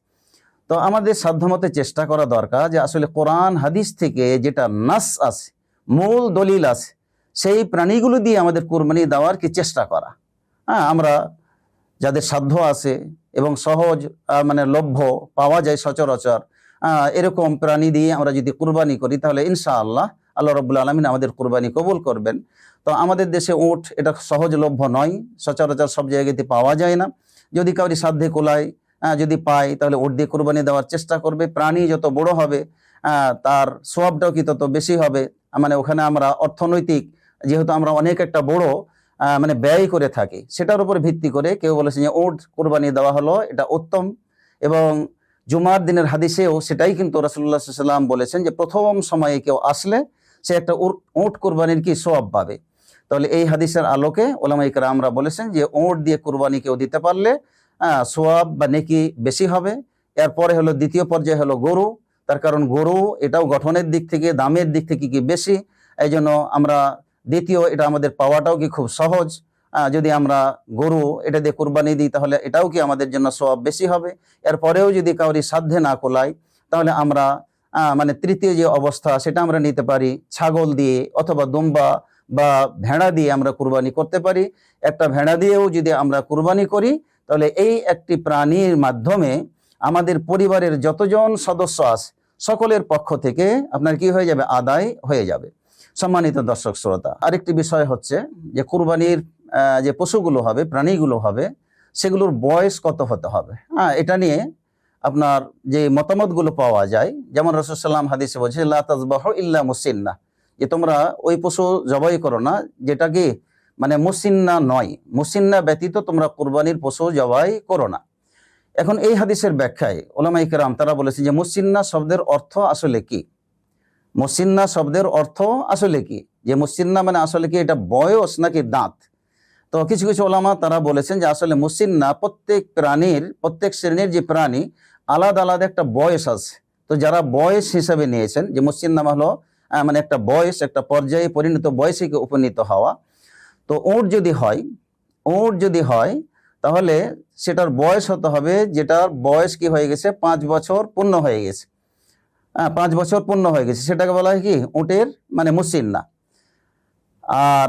তো আমাদের সাধ্যমতে চেষ্টা করা দরকার যে আসলে কোরআন হাদিস থেকে যেটা নাস আছে, মূল দলিল আছে, সেই প্রাণীগুলো দিয়ে আমাদের কুরবানি দেওয়ার কি চেষ্টা করা। আমরা যাদের সাধ্য আছে এবং সহজ মানে লভ্য পাওয়া যায় সচরাচর, এরকম প্রাণী দিয়ে আমরা যদি কুরবানি করি তাহলে ইনশাআল্লাহ আল্লাহ রাব্বুল আলামিন আমাদের কুরবানি কবুল করবেন। তো আমাদের দেশে উট এটা সহজলভ্য নয়, সচরাচর সব জায়গাতে পাওয়া যায় না। যদি কাউরি সাধ্যে কোলায় যদি পায় তাহলে উট দিয়ে কুরবানি দেওয়ার চেষ্টা করবে। প্রাণী যত বড় হবে তার সওয়াবটাও কি তত বেশি হবে। মানে ওখানে আমরা অর্থনৈতিক, যেহেতু আমরা অনেক একটা বড় মানে ব্যয় করে থাকি, সেটার উপর ভিত্তি করে কেউ বলেছেন যে উট কুরবানি দেওয়া হলো এটা উত্তম। এবং জুমার দিনের হাদিসেও সেটাই কিন্তু রাসূলুল্লাহ সাল্লাল্লাহু আলাইহি ওয়াসাল্লাম বলেছেন যে প্রথম সময়ে কেউ আসলে সে একটা উট কুরবানির কি সওয়াব পাবে। তাহলে এই হাদিসের আলোকে ওলামা ইকরামরা বলেছেন যে উট দিয়ে কুরবানি কেউ দিতে পারলে সওয়াব বা নেকি বেশি হবে। এরপরে হলো দ্বিতীয় পর্যায়ে হলো গরু, তার কারণ গরু এটাও গঠনের দিক থেকে, দামের দিক থেকে কি বেশি, এই জন্য আমরা দ্বিতীয় এটা আমাদের পাওয়াটাও কি খুব সহজ। যদি আমরা গরু এটা দিয়ে কুরবানি দিই তাহলে এটাও কি আমাদের জন্য সওয়াব বেশি হবে। এরপরেও যদি কাউরি সাধ্যে না কোলায় তাহলে আমরা মানে তৃতীয় যে অবস্থা সেটা আমরা নিতে পারি, ছাগল দিয়ে অথবা দুম্বা বা ভেড়া দিয়ে আমরা কুরবানি করতে পারি। একটা ভেড়া দিয়েও যদি আমরা কুরবানি করি তাহলে এই একটি প্রাণীর মাধ্যমে আমাদের পরিবারের যতজন সদস্য আছে সকলের পক্ষ থেকে আপনার কি হয়ে যাবে, আদায় হয়ে যাবে। সম্মানিত দর্শক শ্রোতা, আরেকটি বিষয় হচ্ছে যে কুরবানির যে পশুগুলো হবে, প্রাণীগুলো হবে, সেগুলোর বয়স কত হতে হবে। এটা নিয়ে আপনার যে মতামতগুলো পাওয়া যায়, যেমন রাসূল সাল্লাল্লাহু আলাইহি ওয়াসাল্লাম হাদিসে বলছে লা তাযবাহু ইল্লা মুসিন্না, যে তোমরা ওই পশু জবাই করো না যেটা কি মানে মুসিন্না নয়, মুসিন্না ব্যতীত তোমরা কুরবানির পশু জবাই করো না। এখন এই হাদিসের ব্যাখ্যায় ওলামা ইকরাম তারা বলেছে যে মুসিন্না শব্দের অর্থ আসলে কি, মুসিন্না শব্দের অর্থ আসলে কি, যে মুসিন্না মানে আসলে কি এটা বয়স নাকি দাঁত। তো কিছু কিছু ওলামা তারা বলেছেন যে আসলে মুসিন্না প্রত্যেক প্রাণীর, প্রত্যেক শ্রেণীর যে প্রাণী আলাদা আলাদা একটা বয়স আছে। তো যারা বয়স হিসাবে নিয়েছেন যে মুসিন্না হলো মানে একটা বয়স, একটা পর্যায়ে পরিণত বয়সে উপনীত হওয়া। তো উট যদি হয় তাহলে সেটার বয়স হতে হবে যেটার বয়স কি হয়ে গেছে, 5 বছর পূর্ণ হয়ে গেছে। 5 বছর পূর্ণ হয়ে গেছে সেটাকে বলা হয় কি উটের মানে মুসিন্না। আর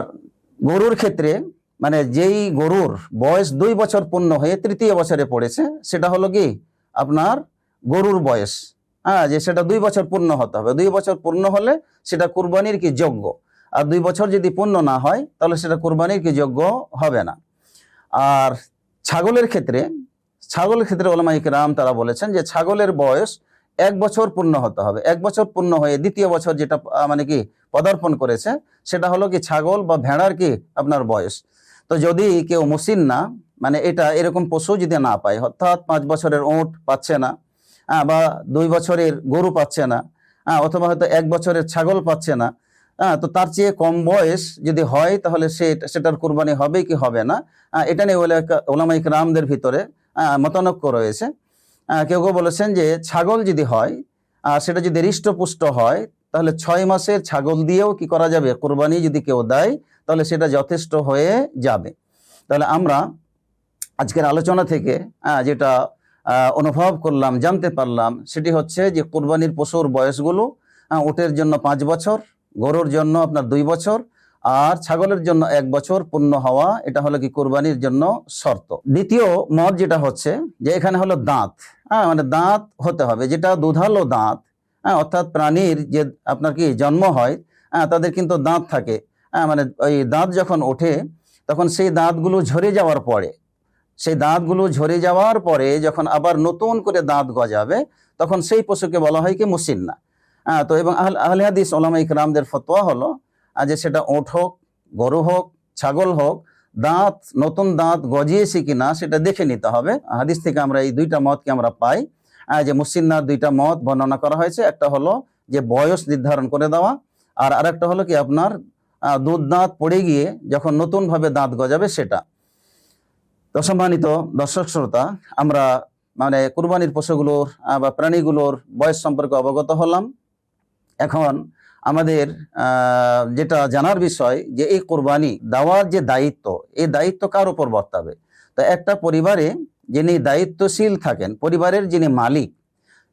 গরুর ক্ষেত্রে মানে যেই গরুর বয়স 2 বছর পূর্ণ হয়ে তৃতীয় বছরে পড়েছে সেটা হলো কি আপনার গরুর বয়স, যে সেটা 2 বছর পূর্ণ হতে হবে। 2 বছর পূর্ণ হলে সেটা কুরবানির কি যোগ্য। আর 2 বছর যদি পূর্ণ না হয় তাহলে সেটা কুরবানির কি যোগ্য হবে না। আর ছাগলের ক্ষেত্রে ওলামা ইকরাম তারা বলেছেন যে ছাগলের বয়স 1 বছর পূর্ণ হতে হবে। 1 বছর পূর্ণ হয়ে দ্বিতীয় বছর যেটা মানে কি পদার্পণ করেছে সেটা হলো কি ছাগল বা ভেড়ার কি আপনার বয়স। তো যদি কেউ মুসিন্না মানে এটা এরকম পশু যদি না পায়, অর্থাৎ 5 বছরের উট পাচ্ছে না, বা 2 বছরের গরু পাচ্ছে না, অথবা হয়তো 1 বছরের ছাগল পাচ্ছে না, তো তার চেয়ে কম বয়স যদি হয় তাহলে সেটার কুরবানি হবে কি হবে না, এটা নিয়ে ওলামা ইকরামদের ভিতরে মতানৈক্য রয়েছে। কেউ কেউ বলেছেন যে ছাগল যদি হয়, সেটা যদি হৃষ্টপুষ্ট হয় তাহলে 6 মাসের ছাগল দিয়েও কি করা যাবে, কুরবানি যদি কেউ দেয় তাহলে সেটা যথেষ্ট হয়ে যাবে। তাহলে আমরা আজকের আলোচনা থেকে যেটা অনুভব করলাম, জানতে পারলাম, সেটি হচ্ছে যে কুরবানির পশুর বয়সগুলো উটের জন্য 5 বছর, গরুর জন্য আপনার 2 বছর, আর ছাগলের জন্য 1 বছর পূর্ণ হওয়া, এটা হলো কি কুরবানির জন্য শর্ত। দ্বিতীয় মত যেটা হচ্ছে যে এখানে হলো দাঁত, মানে দাঁত হতে হবে, যেটা দুধালো দাঁত, অর্থাৎ প্রাণীর যে আপনার কি জন্ম হয় তাদের কিন্তু দাঁত থাকে, মানে ওই দাঁত যখন ওঠে তখন সেই দাঁতগুলো ঝরে যাওয়ার পরে যখন আবার নতুন করে দাঁত গজাবে তখন সেই পশুকে বলা হয় কি মুসিন্না। তো এবং আহলে হাদিস ওলামা ইকরামদের ফতোয়া হলো যে সেটা উট হোক, গরু হোক, ছাগল হোক, নতুন দাঁত গজিয়েছে কিনা সেটা দেখে নিতে হবে। হাদিস থেকে আমরা এই 2টা মতকে আমরা পাই, যে মুসিন্নার 2টা মত বর্ণনা করা হয়েছে। একটা হলো যে বয়স নির্ধারণ করে দেওয়া, আর আরেকটা হলো কি আপনার দুধ দাঁত পড়ে গিয়ে যখন নতুন ভাবে দাঁত গজাবে সেটা। তো সম্মানিত দর্শক শ্রোতা, আমরা মানে কুরবানির পশুগুলোর বা প্রাণীগুলোর বয়স সম্পর্কে অবগত হলাম। এখন আমাদের যেটা জানার বিষয় যে এই কুরবানি দেওয়ার যে দায়িত্ব, এই দায়িত্ব কার উপর বর্তাবে। তো একটা পরিবারে যিনি দায়িত্বশীল থাকেন, পরিবারের যিনি মালিক,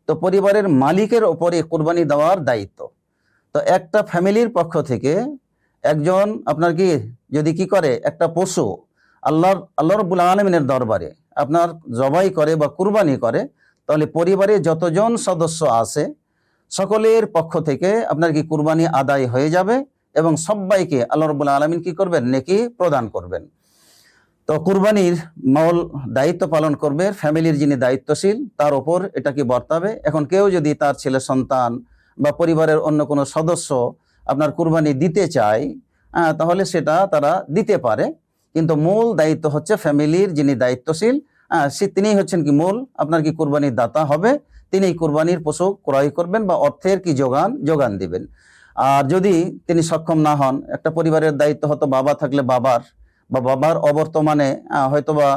তো পরিবারের মালিকের ওপরে কুরবানি দেওয়ার দায়িত্ব। তো একটা ফ্যামিলির পক্ষ থেকে একজন আপনার কি যদি কি করে একটা পশু আল্লাহ রাব্বুল আলামিনের দরবারে আপনার জবাই করে বা কুরবানি করে, তাহলে পরিবারে যতজন সদস্য আছে সকলের পক্ষ থেকে আপনার কি কুরবানি আদায় হয়ে যাবে এবং সবাইকে আল্লাহ রাব্বুল আলামিন কি করবেন, নেকি প্রদান করবেন। তো কুরবানির মূল দায়িত্ব পালন করবে ফ্যামিলির যিনি দায়িত্বশীল, তার উপর এটা কি বর্তাবে। এখন কেউ যদি তার ছেলে সন্তান বা পরিবারের অন্য কোনো সদস্য আপনার কুরবানি দিতে চায়, তাহলে সেটা তারা দিতে পারে, কিন্তু মূল দায়িত্ব হচ্ছে ফ্যামিলির যিনি দায়িত্বশীল, তিনি হচ্ছেন কি মূল আপনার কি কুরবানির দাতা হবে। তিনি কুরবানির পশু ক্রয় করবেন বা অর্থের কি যোগান দিবেন। আর যদি তিনি সক্ষম না হন, একটা পরিবারের দায়িত্ব হতো বাবা থাকলে বাবার, বা বাবার অবর্তমানে হয়তোবা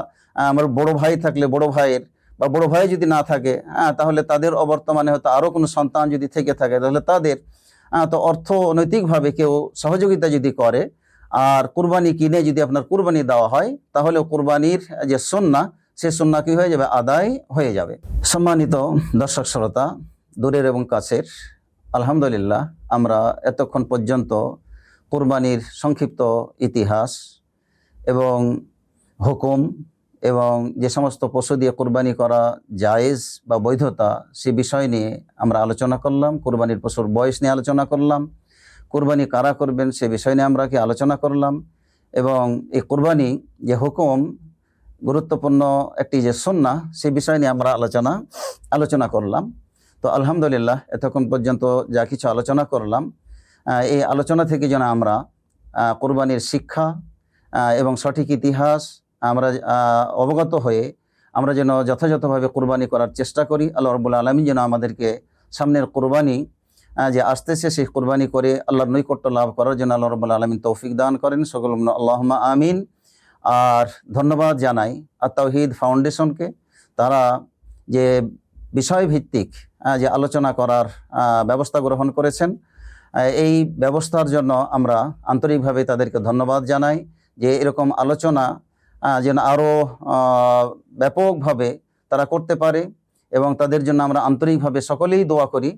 আমার বড় ভাই থাকলে বড় ভাইয়ের, বা বড় ভাই যদি না থাকে তাহলে তাদের অবর্তমানে হয়তো আরো কোনো সন্তান যদি থেকে থাকে তাহলে তাদের তো অর্থনৈতিকভাবে কেউ সহযোগিতা যদি করে আর কুরবানি কিনে যদি আপনার কুরবানি দেওয়া হয়, তাহলে কুরবানির যে সুন্নাহ, সে সুন্নাহ কি হয়ে যাবে, আদায় হয়ে যাবে। সম্মানিত দর্শক শ্রোতা, দূরের এবং কাছের, আলহামদুলিল্লাহ আমরা এতক্ষণ পর্যন্ত কুরবানির সংক্ষিপ্ত ইতিহাস এবং হুকুম এবং যে সমস্ত পশু দিয়ে কুরবানি করা জায়েজ বা বৈধতা, সে বিষয় নিয়ে আমরা আলোচনা করলাম। কুরবানির পশুর বয়স নিয়ে আলোচনা করলাম, কুরবানি কারা করবেন সে বিষয় নিয়ে আমরা কি আলোচনা করলাম, এবং এই কুরবানি যে হুকুম, গুরুত্বপূর্ণ একটি যে সুন্নাহ, সে বিষয় নিয়ে আমরা আলোচনা করলাম। তো আলহামদুলিল্লাহ এতক্ষণ পর্যন্ত যা কিছু আলোচনা করলাম, এই আলোচনা থেকে যেন আমরা কুরবানির শিক্ষা এবং সঠিক ইতিহাস আমরা অবগত হয়ে আমরা যেন যথাযথভাবে কুরবানি করার চেষ্টা করি। আল্লাহ রাব্বুল আলামিন যেন আমাদেরকে সামনের কুরবানি যে আসতেছে সেই কুরবানি করে আল্লাহর নৈকট্য লাভ করার জন্য আল্লাহ রাব্বুল আলামিন তৌফিক দান করেন। সকল আল্লাহুম্মা আমিন। আর ধন্যবাদ জানাই আত-তাওহীদ ফাউন্ডেশনকে, তারা যে বিষয়ভিত্তিক যে আলোচনা করার ব্যবস্থা গ্রহণ করেছেন, এই ব্যবস্থার জন্য আমরা আন্তরিকভাবে তাদেরকে ধন্যবাদ জানাই, যে এরকম আলোচনা যেন আরও ব্যাপকভাবে তারা করতে পারে, এবং তাদের জন্য আমরা আন্তরিকভাবে সকলেই দোয়া করি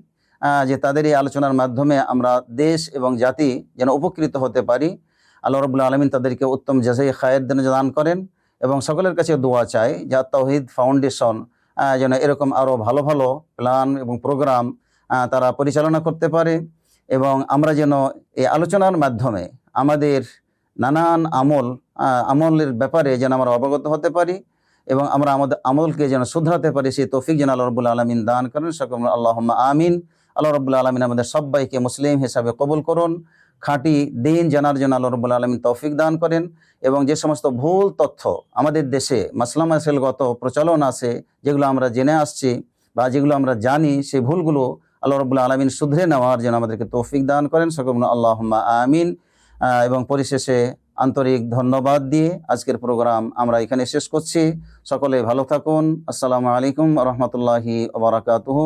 যে তাদের এই আলোচনার মাধ্যমে আমরা দেশ এবং জাতি যেন উপকৃত হতে পারি। আল্লাহ রাব্বুল আলামিন তাদেরকে উত্তম জাযায়ে খায়ের দান করেন, এবং সকলের কাছে দোয়া চাই যে তাওহীদ ফাউন্ডেশন যেন এরকম আরও ভালো ভালো প্ল্যান এবং প্রোগ্রাম তারা পরিচালনা করতে পারে, এবং আমরা যেন এই আলোচনার মাধ্যমে আমাদের নানান আমলের ব্যাপারে যেন আমরা অবগত হতে পারি, এবং আমরা আমাদের আমলকে যেন শুধরাতে পারি, সেই তৌফিক যেন আল্লাহ রাব্বুল আলামিন দান করেন। সকল আল্লাহুম্মা আমিন। আল্লাহ রাব্বুল আলামিন আমাদের সবাইকে মুসলিম হিসাবে কবুল করুন, খাঁটি দিন জানার জন্য আল্লাহ রাব্বুল আলামিন তৌফিক দান করেন, এবং যে সমস্ত ভুল তথ্য আমাদের দেশে মাসলা মাসাইলগত প্রচলন আছে, যেগুলো আমরা জেনে আসছি বা যেগুলো আমরা জানি, সেই ভুলগুলো আল্লাহ রাব্বুল আলামিন শুধরে নেওয়ার জন্য আমাদেরকে তৌফিক দান করেন। সকল আল্লাহুম্মা আমিন। এবং পরিশেষে আন্তরিক ধন্যবাদ দিয়ে আজকের প্রোগ্রাম আমরা এখানে শেষ করছি। সকলে ভালো থাকুন। আসসালামু আলাইকুম ওয়া রাহমাতুল্লাহি ওয়া বারাকাতুহু।